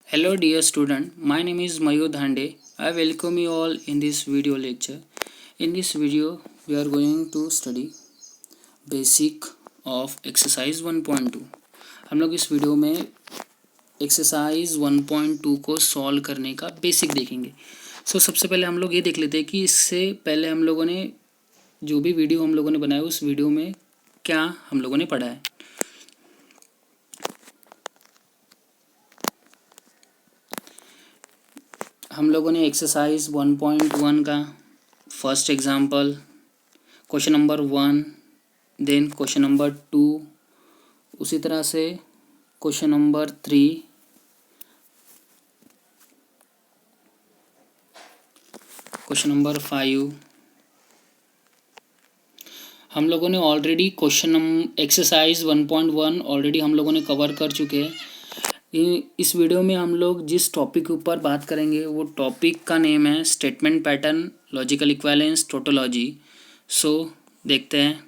Hello dear student, my name is Mayur Dhande. I welcome you all in this video lecture. In this video, we are going to study basic of exercise 1.2. हम लोग इस video में exercise 1.2 को solve करने का basic देखेंगे। सबसे पहले हम लोग ये देख लेते हैं कि इससे पहले हम लोगों ने जो भी वीडियो हम लोगों ने बनाया उस वीडियो में क्या हम लोगों ने पढ़ा है। हम लोगों ने एक्सरसाइज 1.1 का first example, question number 1, then question number 2, उसी तरह से क्वेश्चन नंबर 3, क्वेश्चन नंबर 5। हम लोगों ने ऑलरेडी एक्सरसाइज 1.1 ऑलरेडी हम लोगों ने कवर कर चुके हैं। इस वीडियो में हम लोग जिस टॉपिक के ऊपर बात करेंगे वो टॉपिक का नेम है statement pattern, logical equivalence, tautology. देखते हैं।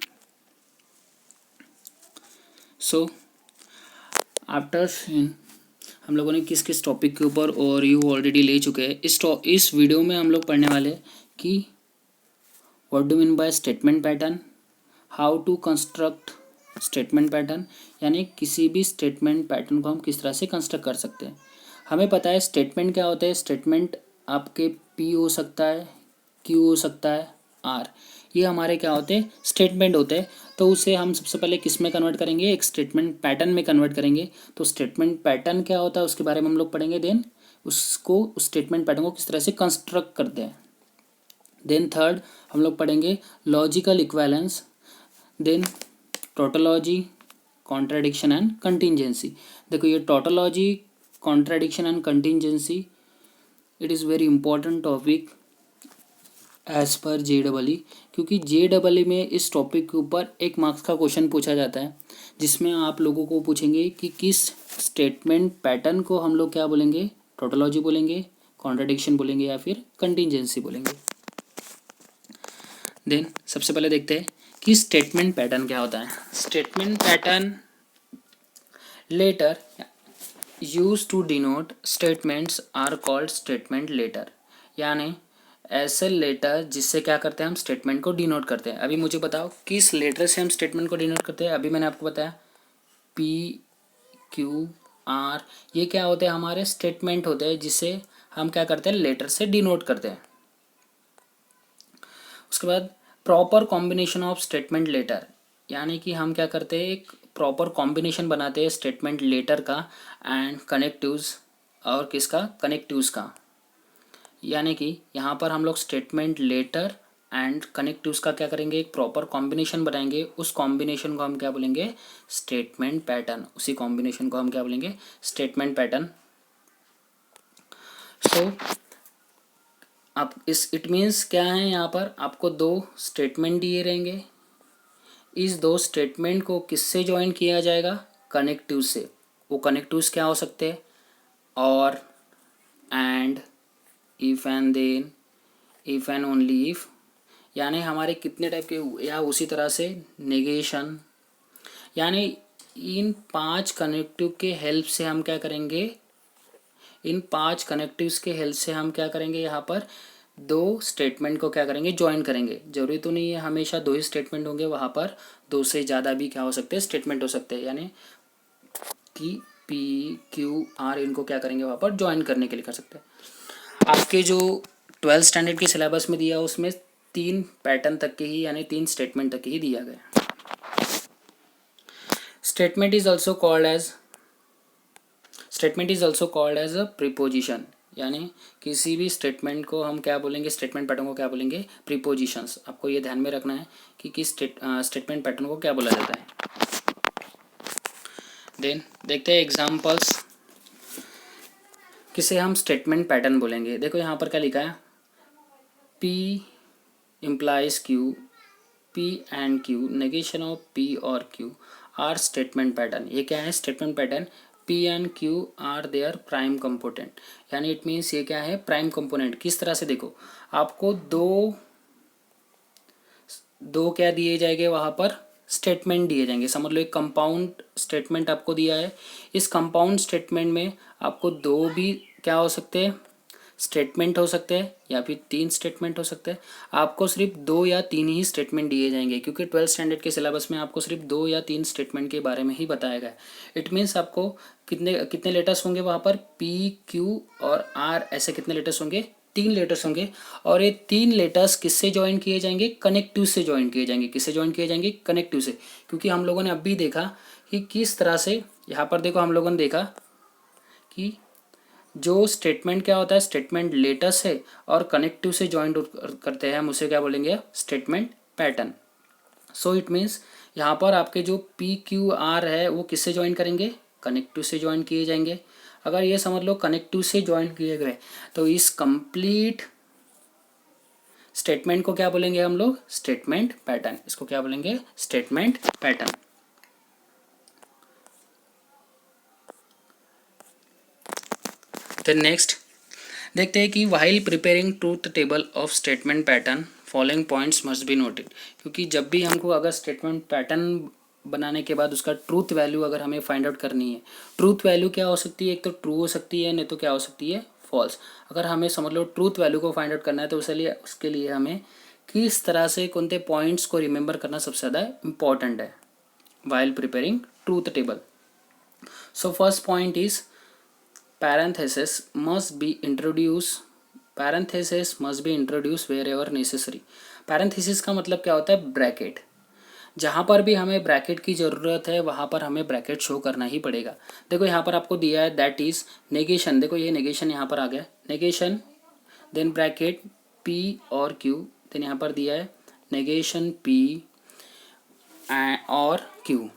आफ्टर हम लोगों ने किस किस टॉपिक के ऊपर और यू ऑलरेडी ले चुके हैं। इस वीडियो में हम लोग पढ़ने वाले कि what do mean by statement pattern, how to construct statement pattern, यानी किसी भी स्टेटमेंट पैटर्न को हम किस तरह से कंस्ट्रक्ट कर सकते हैं। हमें पता है स्टेटमेंट क्या होता है। स्टेटमेंट आपके पी हो सकता है, क्यू हो सकता है, आर, ये हमारे क्या होते हैं, स्टेटमेंट होते हैं। तो उसे हम सबसे पहले किस में कन्वर्ट करेंगे, एक स्टेटमेंट पैटर्न में कन्वर्ट करेंगे। तो स्टेटमेंट पैटर्न क्या होता है उसके बारे में हम लोग पढ़ेंगे। देन उसको उस स्टेटमेंट पैटर्न को किस तरह से कंस्ट्रक्ट करते हैं। देन थर्ड हम लोग पढ़ेंगे logical equivalence, then tautology, contradiction and contingency. देखो ये tautology, contradiction and contingency, it is very important topic as per JEE, क्योंकि JEE में इस टॉपिक के ऊपर 1 मार्क्स का क्वेश्चन पूछा जाता है, जिसमें आप लोगों को पूछेंगे कि किस स्टेटमेंट पैटर्न को हम लोग क्या बोलेंगे, टोटोलॉजी बोलेंगे, कॉन्ट्राडिक्शन बोलेंगे या फिर कंटिंजेंसी बोलेंगे। देन सबसे पहले देखते हैं कि स्टेटमेंट पैटर्न क्या होता है। Statement pattern letter use to denote statements are called statement letter, यानी ऐसे लेटर जिससे क्या करते हैं हम स्टेटमेंट को डिनोट करते हैं। अभी मुझे बताओ किस लेटर से हम स्टेटमेंट को डिनोट करते हैं। अभी मैंने आपको बताया PQR, ये क्या होते हैं, हमारे स्टेटमेंट होते हैं जिसे हम क्या करते हैं, लेटर से डिनोट करते हैं। उसके बाद proper combination of statement letter, यानी कि हम क्या करते हैं, एक प्रॉपर कॉम्बिनेशन बनाते हैं स्टेटमेंट लेटर का एंड कनेक्टिव्स, और किसका, कनेक्टिव्स का। यानी कि यहाँ पर हम लोग स्टेटमेंट लेटर एंड कनेक्टिव्स का क्या करेंगे, एक प्रॉपर कॉम्बिनेशन बनाएंगे। उस कॉम्बिनेशन को हम क्या बोलेंगे, स्टेटमेंट पैटर्न। उसी कॉम्बिनेशन को हम क्या बोलेंगे, स्टेटमेंट पैटर्न। आप इट मीन्स क्या है, यहाँ पर आपको 2 स्टेटमेंट दिए रहेंगे। इस 2 स्टेटमेंट को किससे ज्वाइन किया जाएगा, कनेक्टिव से। वो कनेक्टिव्स क्या हो सकते हैं, और, and, if and then, if and only if, यानी हमारे कितने टाइप के, या उसी तरह से नेगेशन। यानी इन 5 कनेक्टिव के हेल्प से हम क्या करेंगे, इन 5 कनेक्टिव्स के हेल्प से हम क्या करेंगे, यहाँ पर 2 स्टेटमेंट को क्या करेंगे, ज्वाइन करेंगे। जरूरी तो नहीं है हमेशा 2 ही स्टेटमेंट होंगे, वहाँ पर 2 से ज़्यादा भी क्या हो सकते हैं, स्टेटमेंट हो सकते हैं। यानी कि PQR इनको क्या करेंगे, वहाँ पर ज्वाइन करने के लिए कर सकते हैं। आपके जो 12th स्टैंडर्ड के सिलेबस में दिया उसमें 3 पैटर्न तक के ही, यानी 3 स्टेटमेंट तक ही दिया गया। Statement is also called as a proposition, यानी किसी भी स्टेटमेंट को हम क्या बोलेंगे, स्टेटमेंट पैटर्न को क्या बोलेंगे, प्रीपोजिशंस। आपको ये ध्यान में रखना है कि किस स्टेटमेंट पैटर्न को क्या बोला जाता है। देन देखते हैं एग्जांपल्स, किसे हम स्टेटमेंट पैटर्न बोलेंगे। देखो यहाँ पर क्या लिखा है, P implies Q, P and Q, negation of P और Q आर स्टेटमेंट पैटर्न। ये क्या है, statement pattern. P and Q are their prime component, यानी इट मीन्स ये क्या है, प्राइम कंपोनेंट। किस तरह से, देखो आपको दो क्या दिए जाएंगे, वहाँ पर स्टेटमेंट दिए जाएंगे। समझ लो एक कंपाउंड स्टेटमेंट आपको दिया है। इस कंपाउंड स्टेटमेंट में आपको 2 भी क्या हो सकते हैं, स्टेटमेंट हो सकते हैं, या फिर 3 स्टेटमेंट हो सकते हैं। आपको सिर्फ 2 या 3 ही स्टेटमेंट दिए जाएंगे, क्योंकि 12th स्टैंडर्ड के सिलेबस में आपको सिर्फ 2 या 3 स्टेटमेंट के बारे में ही बताया गया है। इट मीन्स आपको कितने कितने लेटर्स होंगे वहाँ पर, पी, क्यू और आर, ऐसे कितने लेटर्स होंगे, 3 लेटर्स होंगे। और ये 3 लेटर्स किससे ज्वाइन किए जाएंगे, कनेक्टिव से ज्वाइन किए जाएंगे। किससे ज्वाइन किए जाएंगे, कनेक्टिव से। क्योंकि हम लोगों ने अभी देखा कि किस तरह से, यहाँ पर देखो हम लोगों ने देखा कि जो स्टेटमेंट क्या होता है, स्टेटमेंट लेटर्स है और कनेक्टिव से ज्वाइन करते हैं, हम उसे क्या बोलेंगे, statement pattern. So it means यहाँ पर आपके जो पी क्यू आर है वो किससे ज्वाइन करेंगे, कनेक्टिव से ज्वाइन किए जाएंगे। अगर ये समझ लो कनेक्टिव से ज्वाइन किए गए तो इस कंप्लीट स्टेटमेंट को क्या बोलेंगे हम लोग, स्टेटमेंट पैटर्न। इसको क्या बोलेंगे, स्टेटमेंट पैटर्न। देन नेक्स्ट देखते हैं कि while preparing truth table of statement pattern following points must be noted. क्योंकि जब भी हमको अगर स्टेटमेंट पैटर्न बनाने के बाद उसका ट्रूथ वैल्यू अगर हमें फाइंड आउट करनी है, ट्रूथ वैल्यू क्या हो सकती है, एक तो ट्रू हो सकती है, नहीं तो क्या हो सकती है, फॉल्स। अगर हमें समझ लो ट्रूथ वैल्यू को फाइंड आउट करना है तो उसके लिए हमें किस तरह से कौन से पॉइंट्स को रिमेंबर करना सबसे ज़्यादा इंपॉर्टेंट है while preparing truth table. So first point is parentheses must be introduced, parentheses must be introduced wherever necessary। parentheses का मतलब क्या होता है, ब्रैकेट। जहाँ पर भी हमें ब्रैकेट की ज़रूरत है वहाँ पर हमें ब्रैकेट शो करना ही पड़ेगा। देखो यहाँ पर आपको दिया है दैट इज़ नेगेशन, देखो ये नेगेशन यहाँ पर आ गया, नेगेशन देन ब्रैकेट पी और क्यू, देन यहाँ पर दिया है नेगेशन पी और क्यू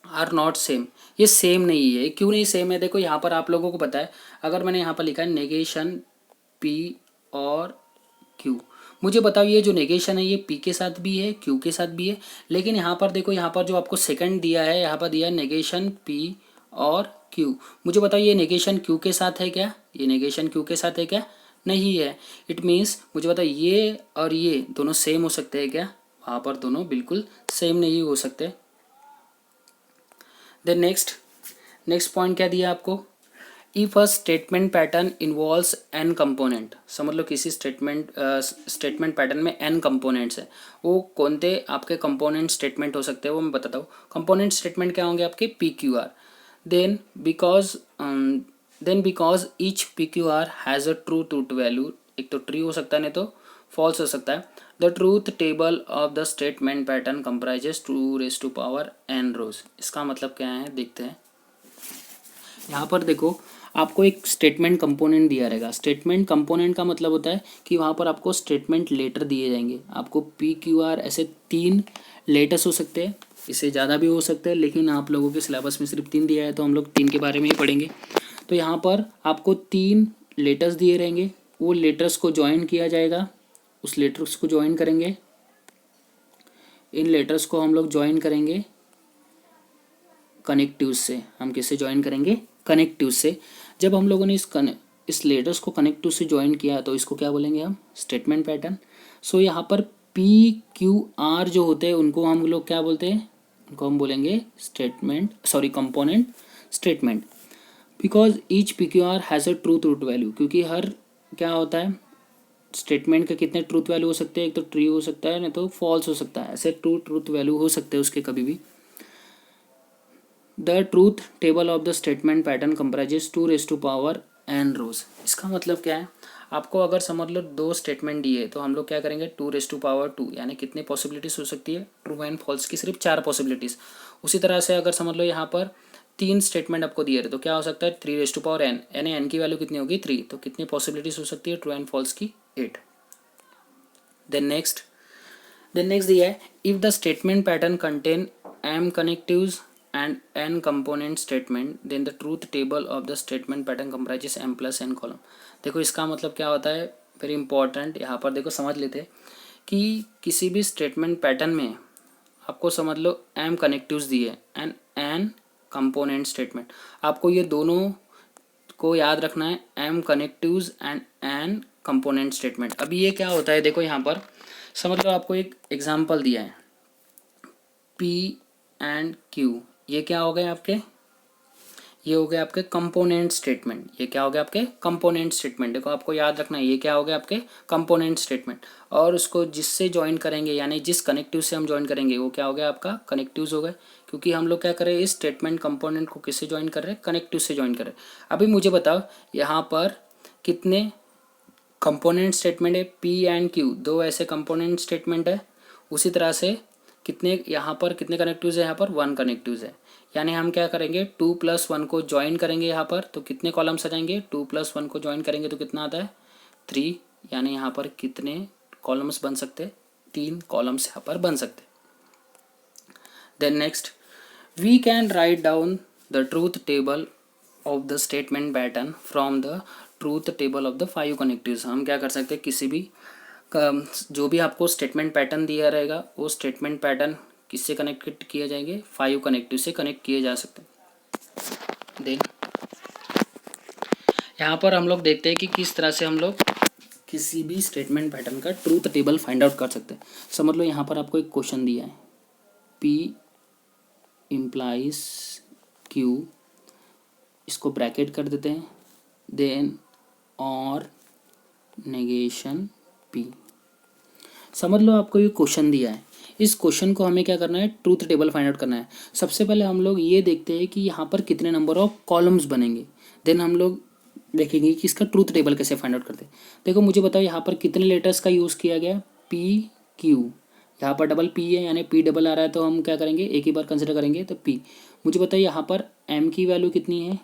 आर नॉट सेम। ये सेम नहीं है, क्यों नहीं सेम है, देखो यहाँ पर आप लोगों को पता है, अगर मैंने यहाँ पर लिखा है नेगेशन पी और क्यू, मुझे बताओ ये जो नेगेशन है ये पी के साथ भी है, क्यू के साथ भी है। लेकिन यहाँ पर देखो, यहाँ पर जो आपको सेकंड दिया है, यहाँ पर दिया है नेगेशन पी और क्यू, मुझे बताओ ये नेगेशन क्यू के साथ है क्या, ये नेगेशन क्यू के साथ है क्या, नहीं है। इट मीन्स मुझे बताओ ये और ये दोनों सेम हो सकते हैं क्या, वहाँ पर दोनों बिल्कुल सेम नहीं हो सकते। देन नेक्स्ट पॉइंट क्या दिया आपको, if a statement pattern involves N component. समझ लो किसी स्टेटमेंट पैटर्न में एन कंपोनेंट्स है, वो कौन से आपके कंपोनेंट स्टेटमेंट हो सकते हैं वो मैं बताता हूँ। कंपोनेंट स्टेटमेंट क्या होंगे आपके, P Q R. Then because each P Q R has a true truth value, एक तो ट्रू हो सकता है नहीं तो फॉल्स हो सकता है। The truth table of the statement pattern comprises 2n रोज। इसका मतलब क्या है देखते हैं। यहाँ पर देखो आपको एक स्टेटमेंट कंपोनेंट दिया रहेगा। स्टेटमेंट कंपोनेंट का मतलब होता है कि वहाँ पर आपको स्टेटमेंट लेटर दिए जाएंगे। आपको पी क्यू आर ऐसे 3 लेटर्स हो सकते हैं, इससे ज़्यादा भी हो सकते हैं, लेकिन आप लोगों के सिलेबस में सिर्फ 3 दिया है तो हम लोग 3 के बारे में ही पढ़ेंगे। तो यहाँ पर आपको 3 लेटर्स दिए रहेंगे, वो लेटर्स को ज्वाइन किया जाएगा, उस लेटर्स को ज्वाइन करेंगे, इन लेटर्स को हम लोग ज्वाइन करेंगे कनेक्टिव से। हम किससे ज्वाइन करेंगे, कनेक्टिव से। जब हम लोगों ने इस लेटर्स को कनेक्टिव से ज्वाइन किया तो इसको क्या बोलेंगे हम, स्टेटमेंट पैटर्न। सो यहाँ पर पी क्यू आर जो होते हैं उनको हम लोग क्या बोलते हैं, उनको हम बोलेंगे component statement. Because each P Q R has a true truth value, क्योंकि हर क्या होता है स्टेटमेंट के कितने ट्रूथ वैल्यू हो सकते हैं, एक तो ट्रू हो सकता है नहीं तो फॉल्स हो सकता है, ऐसे ट्रूथ वैल्यू हो सकते हैं उसके कभी भी। The truth table of the statement pattern comprises 2n रोज। इसका मतलब क्या है, आपको अगर समझ लो 2 स्टेटमेंट दिए तो हम लोग क्या करेंगे 2 यानी कितनी पॉसिबिलिटीज हो सकती है, ट्रू एंड फॉल्स की सिर्फ 4 पॉसिबिलिटीज। उसी तरह से अगर समझ लो यहाँ पर 3 स्टेटमेंट आपको दिए रहे तो क्या हो सकता है 3n, यानी n की वैल्यू कितनी होगी 3, तो कितनी पॉसिबिलिटीज हो सकती है ट्रू एंड फॉल्स की 8। देन नेक्स्ट दिया है, if the statement pattern contain m connectives and n component statement then the truth table of the statement pattern comprises m plus n column। देखो इसका मतलब क्या होता है, वेरी इंपॉर्टेंट। यहाँ पर देखो समझ लेते हैं कि किसी भी स्टेटमेंट पैटर्न में आपको समझ लो m कनेक्टिव्स दिए एंड n कंपोनेंट स्टेटमेंट, आपको ये दोनों को याद रखना है, m connectives and n component statement. अभी ये क्या होता है देखो यहाँ पर समझ लो आपको एक एग्जाम्पल दिया है P एंड Q, ये क्या हो गए आपके, ये हो गया आपके कंपोनेंट स्टेटमेंट। ये क्या हो गया आपके कंपोनेंट स्टेटमेंट। देखो आपको याद रखना है ये क्या हो गया आपके कंपोनेंट स्टेटमेंट। और उसको जिससे ज्वाइन करेंगे यानी जिस कनेक्टिव से हम ज्वाइन करेंगे वो क्या हो गया आपका कनेक्टिव्स हो गए, क्योंकि हम लोग क्या कर रहे हैं इस स्टेटमेंट कंपोनेंट को किससे ज्वाइन कर रहे हैं कनेक्टिव से ज्वाइन कर रहे हैं। अभी मुझे बताओ यहाँ पर कितने कंपोनेंट स्टेटमेंट है, पी एंड क्यू दो ऐसे कंपोनेंट स्टेटमेंट है। उसी तरह से कितने यहाँ पर कितने कनेक्टिव्स है, यहाँ पर 1 कनेक्टिव्स है। यानी हम क्या करेंगे 2+1 को ज्वाइन करेंगे यहाँ पर तो कितने कॉलम्स आ जाएंगे, 2+1 को ज्वाइन करेंगे तो कितना आता है 3। यानी यहाँ पर कितने कॉलम्स बन सकते, 3 कॉलम्स यहाँ पर बन सकते। Then next we can write down the truth table of the statement pattern from the truth table of the 5 connectives. हम क्या कर सकते हैं किसी भी जो भी आपको स्टेटमेंट पैटर्न दिया रहेगा वो स्टेटमेंट पैटर्न किससे कनेक्ट किए जाएंगे 5 कनेक्टिव से कनेक्ट किए जा सकते हैं। देन यहाँ पर हम लोग देखते हैं कि किस तरह से हम लोग किसी भी स्टेटमेंट पैटर्न का ट्रूथ टेबल फाइंड आउट कर सकते हैं। समझ लो यहाँ पर आपको एक क्वेश्चन दिया है P इम्प्लाइज Q, इसको ब्रैकेट कर देते हैं, देन और नेगेशन P। समझ लो आपको ये क्वेश्चन दिया है, इस क्वेश्चन को हमें क्या करना है ट्रूथ टेबल फाइंड आउट करना है। सबसे पहले हम लोग ये देखते हैं कि यहाँ पर कितने नंबर ऑफ कॉलम्स बनेंगे, देन हम लोग देखेंगे कि इसका ट्रूथ टेबल कैसे फाइंड आउट करते हैं। देखो मुझे बताओ यहाँ पर कितने लेटर्स का यूज़ किया गया, P Q, यहाँ पर डबल P है यानी P डबल आ रहा है तो हम क्या करेंगे एक ही बार कंसिडर करेंगे तो P। मुझे बताइए यहाँ पर M की वैल्यू कितनी है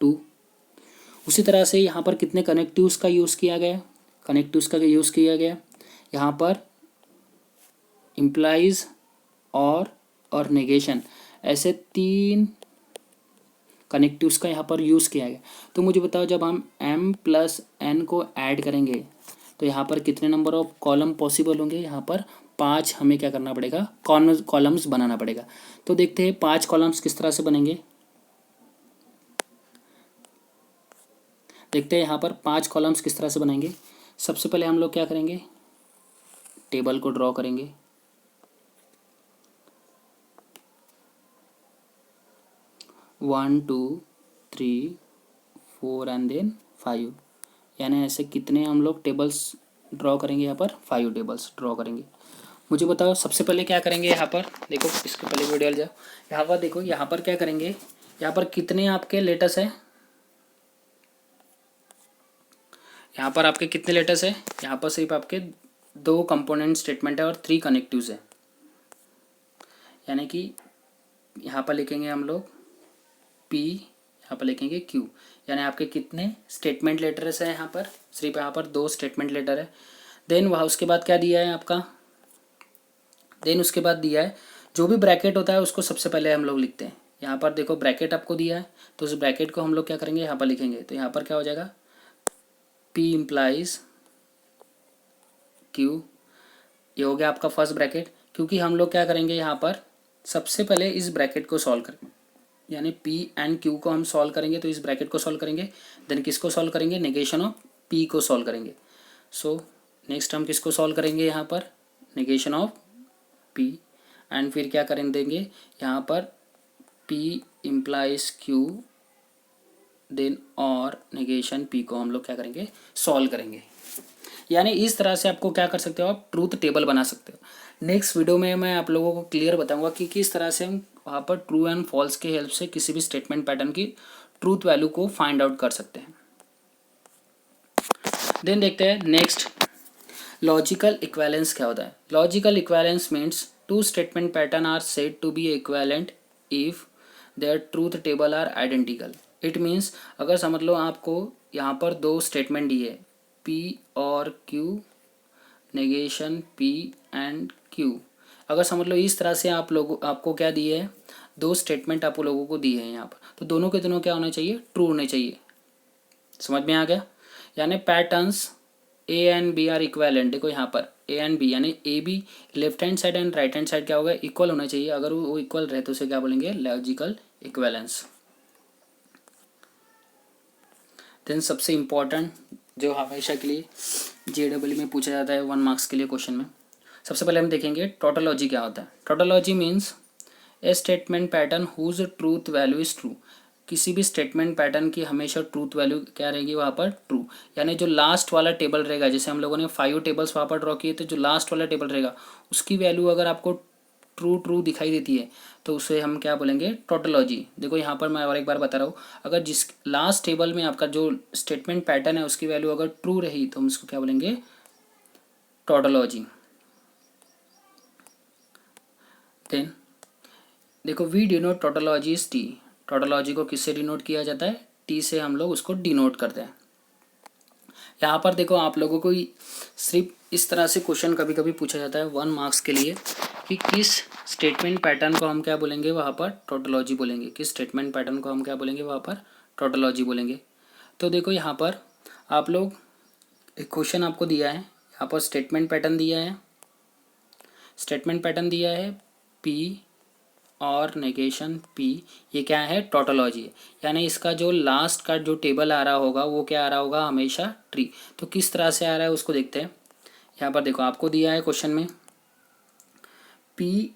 2। उसी तरह से यहाँ पर कितने कनेक्टिव्स का यूज़ किया गया, कनेक्टिव्स का यूज़ किया गया यहाँ पर इम्प्लाइज और नेगेशन, ऐसे 3 कनेक्टिव्स का यहाँ पर यूज़ किया गया। तो मुझे बताओ जब हम M+N को ऐड करेंगे तो यहाँ पर कितने नंबर ऑफ कॉलम पॉसिबल होंगे, यहाँ पर 5 हमें क्या करना पड़ेगा कॉलम्स बनाना पड़ेगा। तो देखते हैं 5 कॉलम्स किस तरह से बनेंगे। देखते हैं यहाँ पर 5 कॉलम्स किस तरह से बनाएंगे। सबसे पहले हम लोग क्या करेंगे टेबल को ड्रॉ करेंगे। वन 2 3 4 एंड देन 5, यानी ऐसे कितने हम लोग टेबल्स ड्रॉ करेंगे, यहाँ पर 5 टेबल्स ड्रॉ करेंगे। मुझे बताओ सबसे पहले क्या करेंगे यहाँ पर, देखो इसके पहले वीडियो जाओ, यहाँ पर देखो यहाँ पर क्या करेंगे, यहाँ पर कितने आपके लेटर्स है, यहाँ पर आपके कितने लेटर्स है, यहाँ पर सिर्फ आपके 2 कंपोनेंट स्टेटमेंट है और 3 कनेक्टिव्स है। यानी कि यहाँ पर लिखेंगे हम लोग P, यहाँ पर लिखेंगे Q, यानी आपके कितने स्टेटमेंट लेटर्स है, यहाँ पर सिर्फ यहाँ पर 2 स्टेटमेंट लेटर है। देन वहाँ उसके बाद क्या दिया है आपका, देन उसके बाद दिया है जो भी ब्रैकेट होता है उसको सबसे पहले हम लोग लिखते हैं। यहाँ पर देखो ब्रैकेट आपको दिया है तो उस ब्रैकेट को हम लोग क्या करेंगे यहाँ पर लिखेंगे। तो यहाँ पर क्या हो जाएगा P इम्प्लाइज Q, ये हो गया आपका फर्स्ट ब्रैकेट। क्योंकि हम लोग क्या करेंगे यहाँ पर सबसे पहले इस ब्रैकेट को सॉल्व करेंगे, यानी P एंड Q को हम सॉल्व करेंगे तो इस ब्रैकेट को सॉल्व करेंगे। देन किसको सॉल्व करेंगे, नेगेशन ऑफ P को सॉल्व करेंगे। सो नेक्स्ट हम किसको सॉल्व करेंगे यहाँ पर नेगेशन ऑफ P, एंड फिर क्या करें देंगे यहाँ पर P इम्प्लाइज Q, देन और नेगेशन P को हम लोग क्या करेंगे सॉल्व करेंगे। यानी इस तरह से आपको क्या कर सकते हो आप ट्रूथ टेबल बना सकते हो। नेक्स्ट वीडियो में मैं आप लोगों को क्लियर बताऊंगा कि किस तरह से हम वहाँ पर ट्रू एंड फॉल्स के हेल्प से किसी भी स्टेटमेंट पैटर्न की ट्रूथ वैल्यू को फाइंड आउट कर सकते हैं। देन देखते हैं नेक्स्ट लॉजिकल इक्विवेलेंस क्या होता है। Logical equivalence means 2 statement pattern are said to be equivalent if their truth table are identical. It means अगर समझ लो आपको यहाँ पर 2 स्टेटमेंट दिए P और Q, negation P and Q, अगर समझ लो इस तरह से आपको क्या दिए है 2 स्टेटमेंट आप लोगों को दिए हैं यहाँ पर, तो दोनों के दोनों क्या होने चाहिए ट्रू होने चाहिए। समझ में आ गया, यानी patterns A and B are equivalent. देखो यहाँ पर A एंड B यानी A be left hand side and right hand side क्या होगा इक्वल होना चाहिए। अगर वो इक्वल रहे तो उसे क्या बोलेंगे लॉजिकल इक्विवेलेंस। देन सबसे इम्पॉर्टेंट जो हमेशा के लिए JEE में पूछा जाता है 1 मार्क्स के लिए क्वेश्चन में, सबसे पहले हम देखेंगे टोटोलॉजी क्या होता है। Tautology means a statement pattern whose truth value is true, किसी भी स्टेटमेंट पैटर्न की हमेशा ट्रूथ वैल्यू क्या रहेगी वहाँ पर ट्रू, यानी जो लास्ट वाला टेबल रहेगा, जैसे हम लोगों ने 5 टेबल्स वहाँ पर ड्रॉ किए थे, जो लास्ट वाला टेबल रहेगा उसकी वैल्यू अगर आपको ट्रू ट्रू दिखाई देती है तो उसे हम क्या बोलेंगे, टोटोलॉजी। देखो यहाँ पर मैं और एक बार बता रहा हूँ, अगर जिस लास्ट टेबल में आपका जो स्टेटमेंट पैटर्न है उसकी वैल्यू अगर ट्रू रही तो हम इसको क्या बोलेंगे, टोटोलॉजी। देन देखो we denote tautology is T, tautology को किससे डिनोट किया जाता है, टी से हम लोग उसको डिनोट करते हैं। यहाँ पर देखो आप लोगों को सिर्फ इस तरह से क्वेश्चन कभी कभी पूछा जाता है 1 मार्क्स के लिए कि किस स्टेटमेंट पैटर्न को हम क्या बोलेंगे वहाँ पर टोटोलॉजी बोलेंगे, किस स्टेटमेंट पैटर्न को हम क्या बोलेंगे वहाँ पर टोटोलॉजी बोलेंगे। तो देखो यहाँ पर आप लोग एक क्वेश्चन आपको दिया है, यहाँ पर स्टेटमेंट पैटर्न दिया है, स्टेटमेंट पैटर्न दिया है पी और नेगेशन पी, ये क्या है, टोटोलॉजी है, यानी इसका जो लास्ट का जो टेबल आ रहा होगा वो क्या आ रहा होगा, हमेशा ट्री। तो किस तरह से आ रहा है उसको देखते हैं। यहाँ पर देखो आपको दिया है क्वेश्चन में पी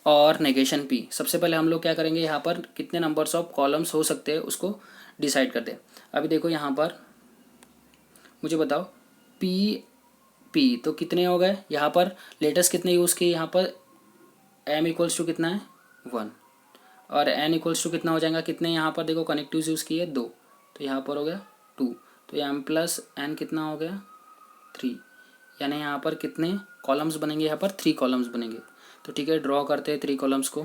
और नेगेशन पी। सबसे पहले हम लोग क्या करेंगे, यहाँ पर कितने नंबर्स ऑफ कॉलम्स हो सकते हैं उसको डिसाइड करते हैं। अभी देखो यहाँ पर मुझे बताओ पी पी तो कितने हो गए, यहाँ पर लेटेस्ट कितने यूज़ किए, यहाँ पर एम इक्वल्स टू कितना है 1 और एन इक्वल्स टू कितना हो जाएगा, कितने यहाँ पर देखो कनेक्टिव्स यूज़ किए 2, तो यहाँ पर हो गया 2, तो एम प्लस एन कितना हो गया 3, यानी यहाँ पर कितने कॉलम्स बनेंगे, यहाँ पर 3 कॉलम्स बनेंगे। तो ठीक है, ड्रॉ करते हैं 3 कॉलम्स को।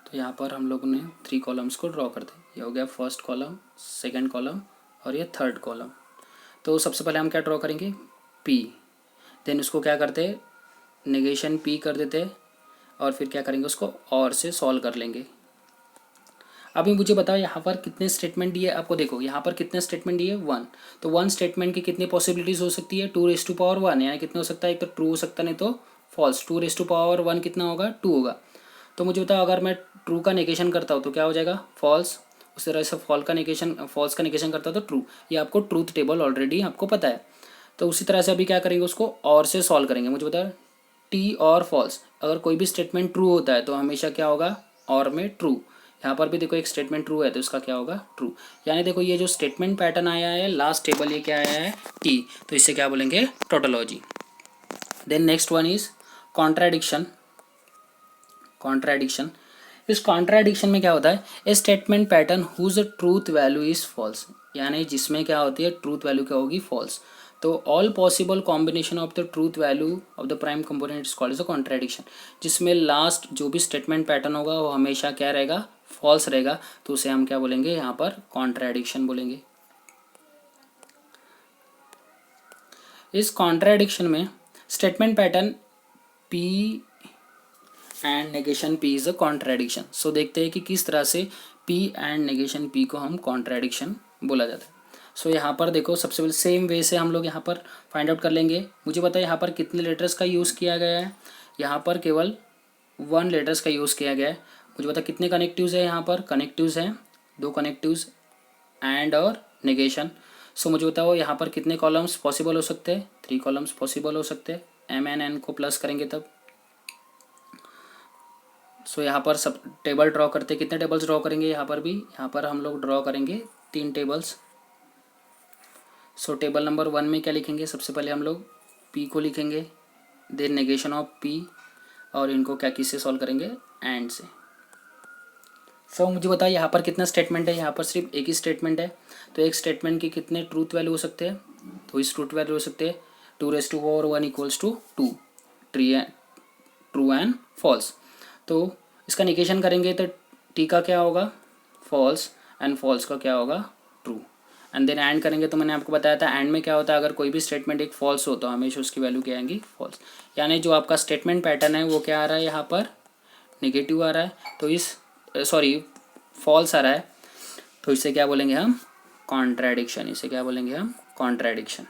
तो यहाँ पर हम लोगों ने 3 कॉलम्स को ड्रॉ करते हैं, ये हो गया फर्स्ट कॉलम, सेकेंड कॉलम और ये थर्ड कॉलम। तो सबसे पहले हम क्या ड्रॉ करेंगे, पी, देन उसको क्या करते हैं, नेगेशन पी कर देते हैं और फिर क्या करेंगे, उसको और से सॉल्व कर लेंगे। अभी मुझे बताओ यहाँ पर कितने स्टेटमेंट दिए आपको, देखो यहाँ पर कितने स्टेटमेंट दिए 1, तो 1 स्टेटमेंट की कितनी पॉसिबिलिटीज़ हो सकती है, 2⁻1, यानी कितने हो सकता है, एक तो ट्रू हो सकता नहीं तो फॉल्स। 2⁻1 कितना होगा, 2 होगा। तो मुझे बताओ अगर मैं ट्रू का नेगेशन करता हूँ तो क्या हो जाएगा, फॉल्स। उस तरह से फॉल्स का नेगेशन करता हूँ तो ट्रू। ये आपको ट्रूथ टेबल ऑलरेडी आपको पता है। तो उसी तरह से अभी क्या करेंगे, उसको और से सॉल्व करेंगे। मुझे बताओ टी और फॉल्स, अगर कोई भी स्टेटमेंट ट्रू होता है तो हमेशा क्या होगा, और में ट्रू। यहाँ पर भी देखो एक स्टेटमेंट ट्रू है तो इसका क्या होगा, ट्रू। यानी देखो ये जो स्टेटमेंट पैटर्न आया है लास्ट टेबल, ये क्या आया है, टी, तो इससे क्या बोलेंगे, tautology. Then next one is contradiction. Contradiction, इस कॉन्ट्राडिक्शन में क्या होता है, a statement pattern whose truth value is false, यानी जिसमें क्या होती है, ट्रूथ वैल्यू क्या होगी, फॉल्स। तो all possible combination of the truth value of the prime component is called as a contradiction, जिसमें लास्ट जो भी स्टेटमेंट पैटर्न होगा वो हमेशा क्या रहेगा, फॉल्स रहेगा, तो उसे हम क्या बोलेंगे, यहाँ पर कॉन्ट्राडिक्शन बोलेंगे। इस कॉन्ट्राडिक्शन में statement pattern P and negation P is a contradiction. So देखते हैं कि किस तरह से पी एंड नेगेशन पी को हम कॉन्ट्राडिक्शन बोला जाता है। सो यहाँ पर देखो सबसे पहले सेम वे से हम लोग यहाँ पर फाइंड आउट कर लेंगे। मुझे पता है यहाँ पर कितने लेटर्स का यूज़ किया गया है, यहाँ पर केवल 1 लेटर्स का यूज़ किया गया है। मुझे पता कितने कनेक्टिव्स है, यहाँ पर कनेक्टिव्स हैं 2 कनेक्टिव्स एंड और नेगेशन। सो मुझे बताओ यहाँ पर कितने कॉलम्स पॉसिबल हो सकते हैं, 3 कॉलम्स पॉसिबल हो सकते हैं। एम एन एन को प्लस करेंगे तब। सो यहाँ पर सब टेबल ड्रॉ करते, कितने टेबल्स ड्रॉ करेंगे, यहाँ पर भी, यहाँ पर हम लोग ड्रॉ करेंगे 3 टेबल्स। सो टेबल नंबर 1 में क्या लिखेंगे, सबसे पहले हम लोग पी को लिखेंगे, देन नेगेशन ऑफ पी, और इनको क्या किससे सॉल्व करेंगे, एंड से। सो मुझे बताइए यहाँ पर कितना स्टेटमेंट है, यहाँ पर सिर्फ एक ही स्टेटमेंट है, तो एक स्टेटमेंट के कितने ट्रूथ वैल्यू हो सकते हैं, तो इस ट्रूथ वैल्यू हो सकते हैं 2⁻1 equals to 2, true and false. तो इसका निगेशन करेंगे तो टी का क्या होगा, फॉल्स, एंड फॉल्स का क्या होगा, ट्रू। एंड देन एंड करेंगे तो मैंने आपको बताया था एंड में क्या होता है, अगर कोई भी स्टेटमेंट एक फॉल्स हो तो हमेशा उसकी वैल्यू क्या आएगी, फॉल्स। यानी जो आपका स्टेटमेंट पैटर्न है वो क्या आ रहा है, यहाँ पर नेगेटिव आ रहा है, तो इस फॉल्स आ रहा है, तो इसे क्या बोलेंगे हम, कॉन्ट्राडिक्शन। इसे क्या बोलेंगे हम, contradiction.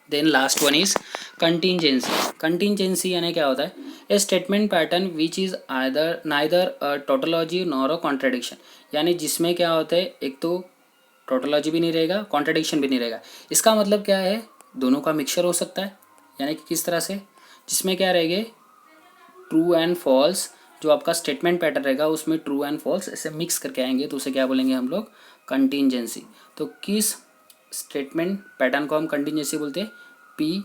Then last one is contingency. Contingency यानी क्या होता है, a statement pattern which is neither a tautology nor a contradiction, यानी जिसमें क्या होता है, एक तो टोटोलॉजी भी नहीं रहेगा, कॉन्ट्राडिक्शन भी नहीं रहेगा। इसका मतलब क्या है, दोनों का मिक्सचर हो सकता है, यानी कि किस तरह से, जिसमें क्या रहेंगे, ट्रू एंड फॉल्स जो आपका स्टेटमेंट पैटर्न रहेगा उसमें ट्रू एंड फॉल्स ऐसे मिक्स करके आएंगे तो उसे क्या बोलेंगे हम लोग, कंटिंजेंसी। तो किस स्टेटमेंट पैटर्न को हम कंटिंजेंसी बोलते हैं, पी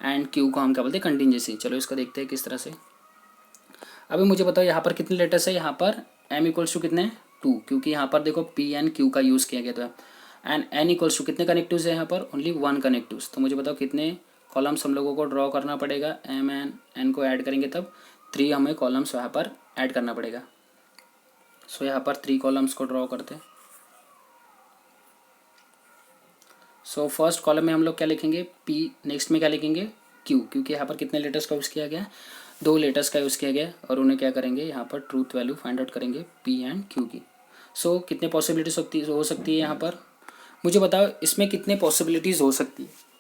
एंड क्यू को हम क्या बोलते हैं, कंटिंजेंसी। चलो इसको देखते हैं किस तरह से। अभी मुझे बताओ यहाँ पर कितने लेटर्स है, यहाँ पर m इक्वल्स टू कितने 2, क्योंकि यहाँ पर देखो p एंड q का यूज़ किया गया था। एंड n इक्वल्स टू कितने कनेक्टिव्स है यहाँ पर, ओनली 1 कनेक्टिव्स। तो मुझे बताओ कितने कॉलम्स हम लोगों को ड्रॉ करना पड़ेगा, m एंड n को ऐड करेंगे तब 3 हमें कॉलम्स यहाँ पर ऐड करना पड़ेगा। सो यहाँ पर 3 कॉलम्स को ड्रॉ करते हैं। सो फर्स्ट कॉलम में हम लोग क्या लिखेंगे p, नेक्स्ट में क्या लिखेंगे q, क्योंकि यहाँ पर कितने लेटर्स का यूज़ किया गया, 2 लेटर्स का यूज़ किया गया और उन्हें क्या करेंगे यहाँ पर ट्रूथ वैल्यू फाइंड आउट करेंगे p एंड q की। सो कितने पॉसिबिलिटीज हो सकती है यहाँ पर, मुझे बताओ इसमें कितने पॉसिबिलिटीज़ हो सकती है।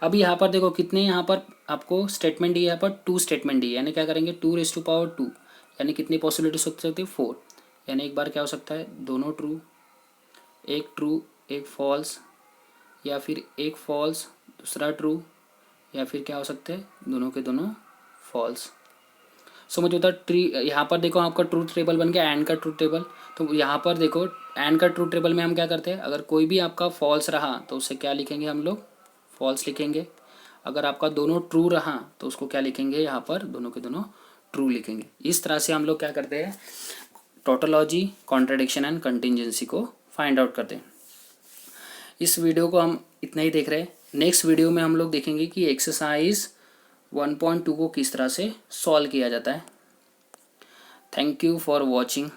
अभी यहाँ पर देखो कितने, यहाँ पर आपको स्टेटमेंट दी है, यहाँ पर 2 स्टेटमेंट दी है, यानी क्या करेंगे 2⁻², यानी कितनी पॉसिबिलिटीज हो सकती है 4, यानी एक बार क्या हो सकता है दोनों ट्रू एक फॉल्स, या फिर एक फॉल्स दूसरा ट्रू, या फिर क्या हो सकते हैं दोनों के दोनों फॉल्स। सो मुझे बता ट्री, यहाँ पर देखो आपका ट्रूथ टेबल बन गया एंड का ट्रूथ टेबल। तो यहाँ पर देखो एंड का ट्रूथ टेबल में हम क्या करते हैं, अगर कोई भी आपका फॉल्स रहा तो उसे क्या लिखेंगे हम लोग, फॉल्स लिखेंगे। अगर आपका दोनों ट्रू रहा तो उसको क्या लिखेंगे, यहाँ पर दोनों के दोनों ट्रू लिखेंगे। इस तरह से हम लोग क्या करते हैं, टोटोलॉजी, कॉन्ट्रडिक्शन एंड कंटिंजेंसी को फाइंड आउट करते हैं। इस वीडियो को हम इतना ही देख रहे हैं। नेक्स्ट वीडियो में हम लोग देखेंगे कि एक्सरसाइज 1.2 को किस तरह से सॉल्व किया जाता है। Thank you for watching.